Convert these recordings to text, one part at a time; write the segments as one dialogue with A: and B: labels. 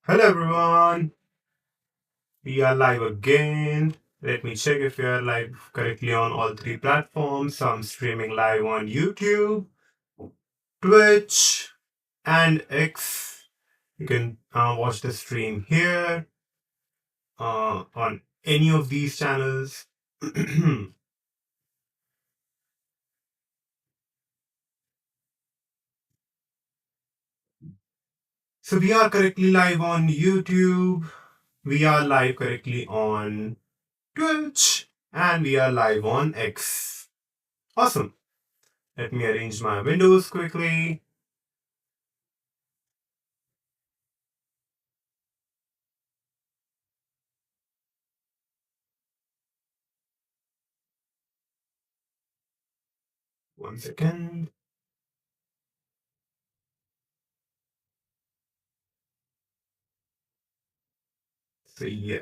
A: Hello everyone, we are live again. Let me check if we are live correctly on all three platforms. So I'm streaming live on YouTube, Twitch, and X. You can watch the stream here on any of these channels. So we are correctly live on YouTube, we are live correctly on Twitch, and we are live on X. Awesome. Let me arrange my windows quickly. One second. So yeah.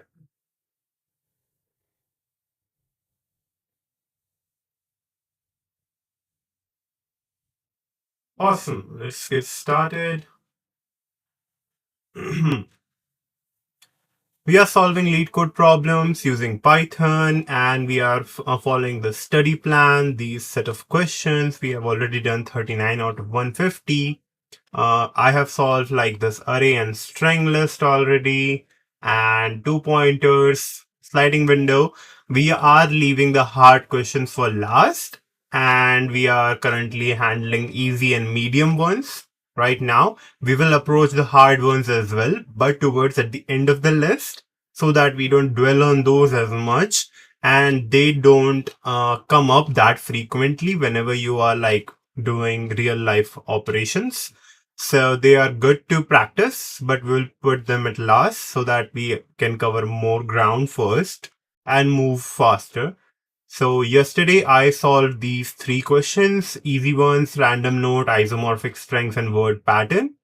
A: Awesome. Let's get started. We are solving LeetCode problems using Python, and we are following the study plan, these set of questions. We have already done 39 out of 150. I have solved like this array and string list already, and 2 pointers, sliding window. We are leaving the hard questions for last, and we are currently handling easy and medium ones right now. We will approach the hard ones as well, but towards at the end of the list, so that we don't dwell on those as much and they don't come up that frequently whenever you are like doing real life operations. So they are good to practice, but we'll put them at last so that we can cover more ground first and move faster. So yesterday I solved these three questions, easy ones, random note, isomorphic strings, and word pattern.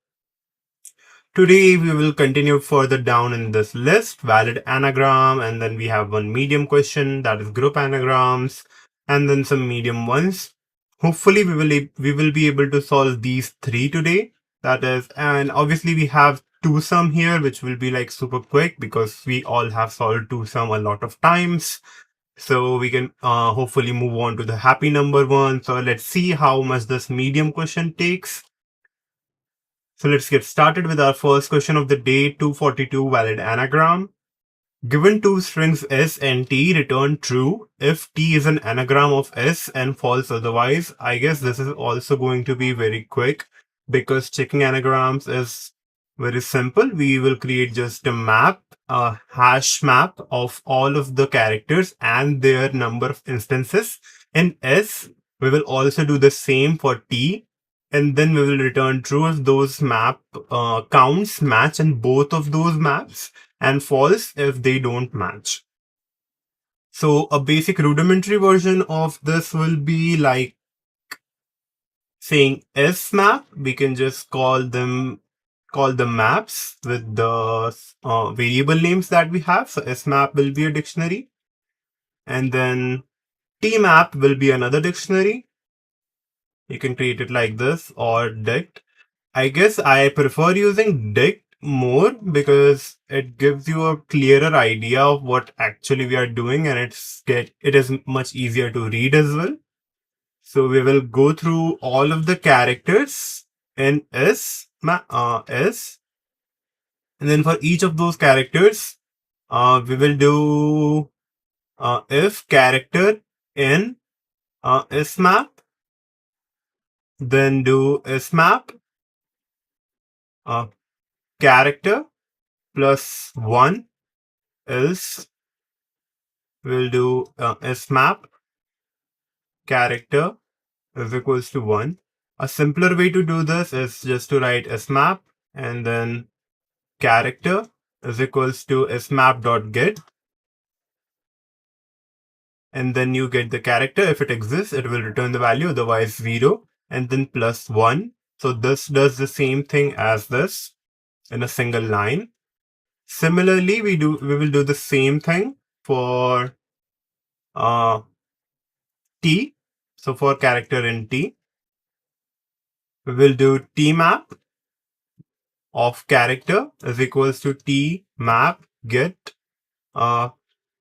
A: Today we will continue further down in this list, valid anagram, and then we have one medium question, that is group anagrams, and then some medium ones. Hopefully we will be able to solve these three today. That is, and obviously we have two sum here, which will be like super quick because we all have solved two sum a lot of times. So we can hopefully move on to the happy number one. So let's see how much this medium question takes. So let's get started with our first question of the day, 242 valid anagram. Given two strings S and T, return true if T is an anagram of S and false otherwise. I guess this is also going to be very quick because checking anagrams is very simple. We will create just a map, a hash map of all of the characters and their number of instances. In S, we will also do the same for T, and then we will return true if those map counts match in both of those maps and false if they don't match. So a basic rudimentary version of this will be like saying S map. We can just call the maps with the variable names that we have. So S map will be a dictionary, and then T map will be another dictionary. You can create it like this or dict. I guess I prefer using dict more because it gives you a clearer idea of what actually we are doing, and it is much easier to read as well. So we will go through all of the characters in S, and then for each of those characters, we will do if character in SMAP, then do SMAP uh, character plus 1, else we'll do SMAP character is equals to 1. A simpler way to do this is just to write SMAP and then character is equals to smap.get, and then you get the character. If it exists, it will return the value, otherwise 0, and then plus 1. So this does the same thing as this in a single line. Similarly, we will do the same thing for T. So for character in T, we will do tmap of character is equals to t map get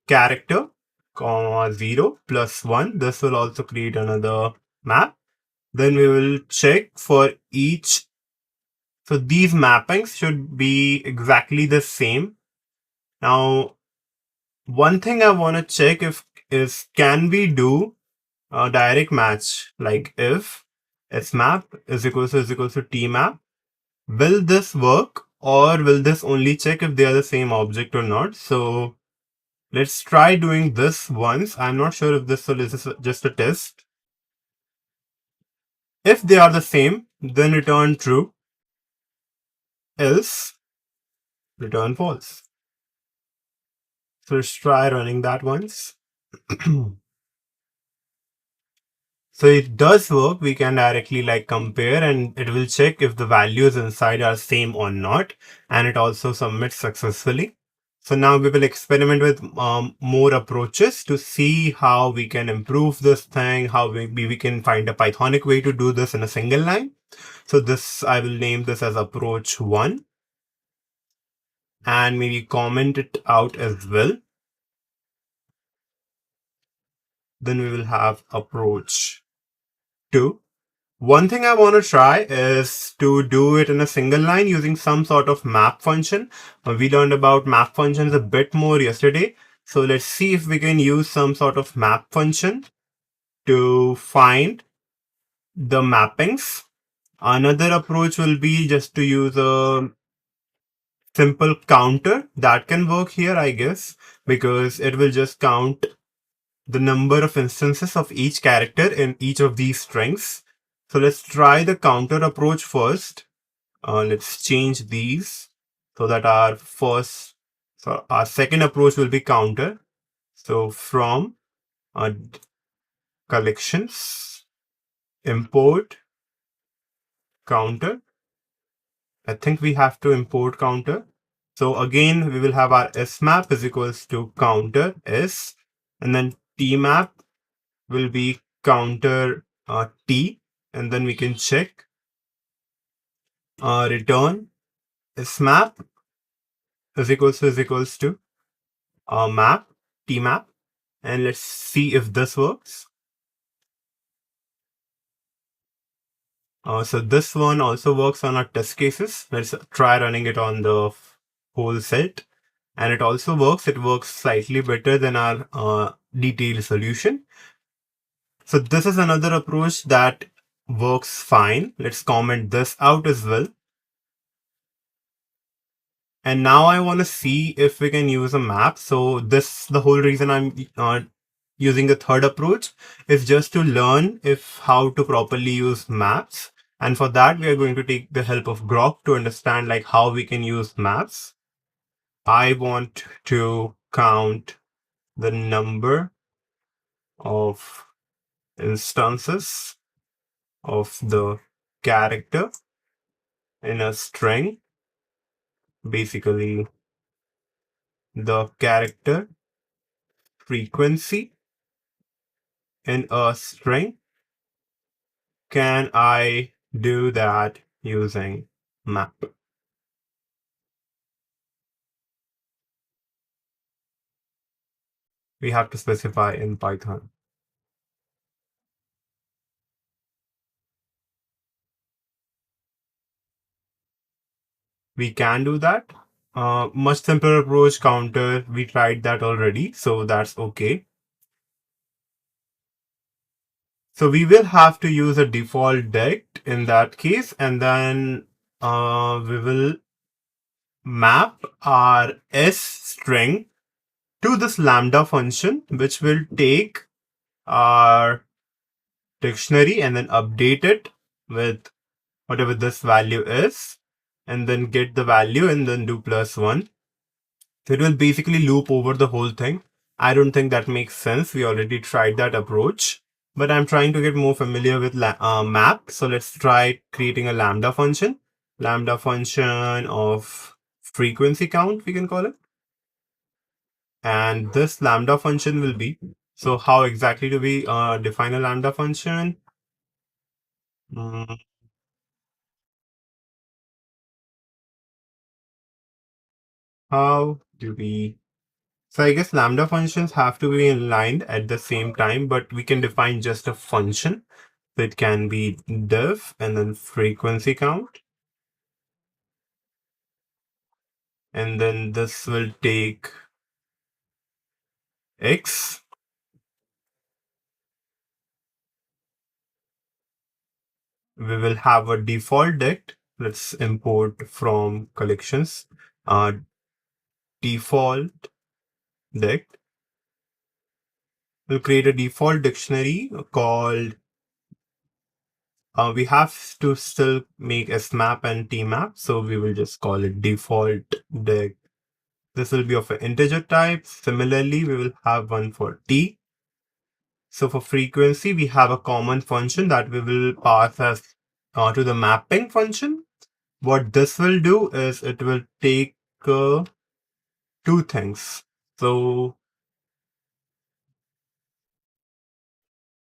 A: character comma 0 plus 1. This will also create another map. Then we will check for each. So these mappings should be exactly the same. Now, one thing I want to check if is can we do a direct match, like if smap is equals to tmap. Will this work, or will this only check if they are the same object or not? So let's try doing this once. I'm not sure if this is just a test. If they are the same, then return true, else return false. So let's try running that once. So it does work. We can directly like compare, and it will check if the values inside are same or not. And it also submits successfully. So now we will experiment with more approaches to see how we can improve this thing, how we can find a Pythonic way to do this in a single line. So this, I will name this as approach 1 and maybe comment it out as well. Then we will have approach 2. One thing I want to try is to do it in a single line using some sort of map function. We learned about map functions a bit more yesterday. So let's see if we can use some sort of map function to find the mappings. Another approach will be just to use a simple counter. That can work here, I guess, because it will just count the number of instances of each character in each of these strings. So let's try the counter approach first. Let's change these so that our second approach will be counter. So from collections, import counter. I think we have to import counter. So again, we will have our smap is equals to counter s, and then tmap will be counter t, and then we can check return smap is equals to map tmap, and let's see if this works. So this one also works on our test cases. Let's try running it on the whole set, and it also works. It works slightly better than our detailed solution. So this is another approach that works fine. Let's comment this out as well. And now I want to see if we can use a map. So the whole reason I'm using the third approach is just to learn how to properly use maps. And for that, we are going to take the help of Grok to understand like how we can use maps. I want to count the number of instances of the character in a string, basically the character frequency in a string. Can I do that using map? We have to specify in Python. We can do that. Much simpler approach, counter. We tried that already, so that's okay. So we will have to use a default direct in that case, and then we will map our s string to this lambda function, which will take our dictionary and then update it with whatever this value is, and then get the value and then do +1. So it will basically loop over the whole thing. I don't think that makes sense. We already tried that approach, but I'm trying to get more familiar with map. So let's try creating a lambda function of frequency count, we can call it. And this lambda function will be, so how exactly do we define a lambda function? How do we... So I guess lambda functions have to be inlined at the same time, but we can define just a function. So it can be diff and then frequency count. And then this will take x. We will have a default dict. Let's import from collections. Default dict. We'll create a default dictionary called, we have to still make smap and tmap, so we will just call it default dict. This will be of an integer type. Similarly, we will have one for t. So for frequency, we have a common function that we will pass as to the mapping function. What this will do is it will take two things. So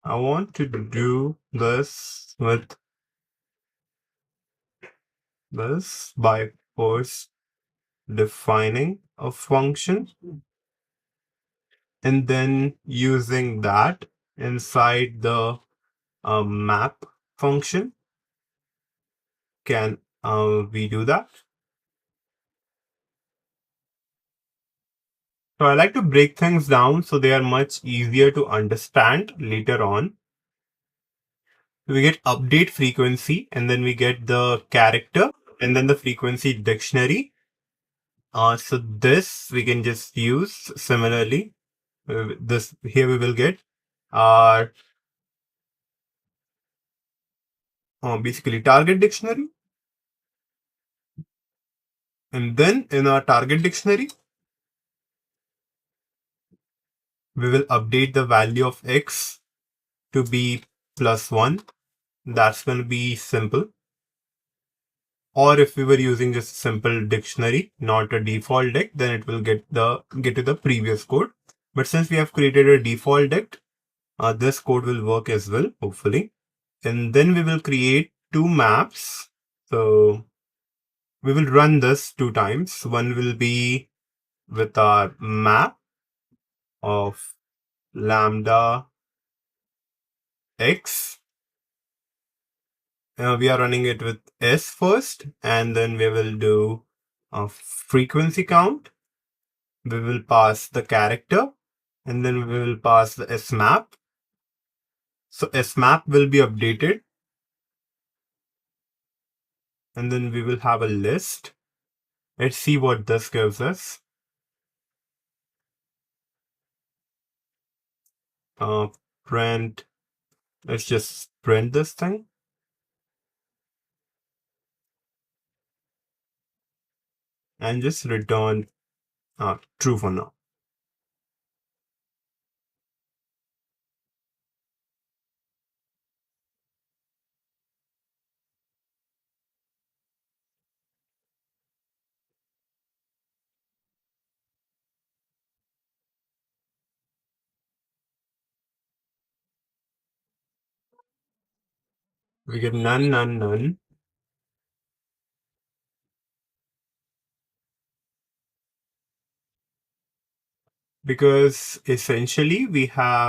A: I want to do this with this by first defining a function and then using that inside the map function. Can we do that? So I like to break things down so they are much easier to understand later on. We get update frequency and then we get the character and then the frequency dictionary. So this we can just use similarly. This here we will get our basically target dictionary. And then in our target dictionary, we will update the value of x to be +1. That's going to be simple. Or if we were using just a simple dictionary, not a default dict, then it will get to the previous code. But since we have created a default dict, this code will work as well, hopefully. And then we will create two maps. So we will run this two times. One will be with our map of lambda x. We are running it with s first, and then we will do a frequency count. We will pass the character, and then we will pass the smap. So smap will be updated, and then we will have a list. Let's see what this gives us. Print. Let's just print this thing. And just return true for now. We get none, none, none. Because essentially we have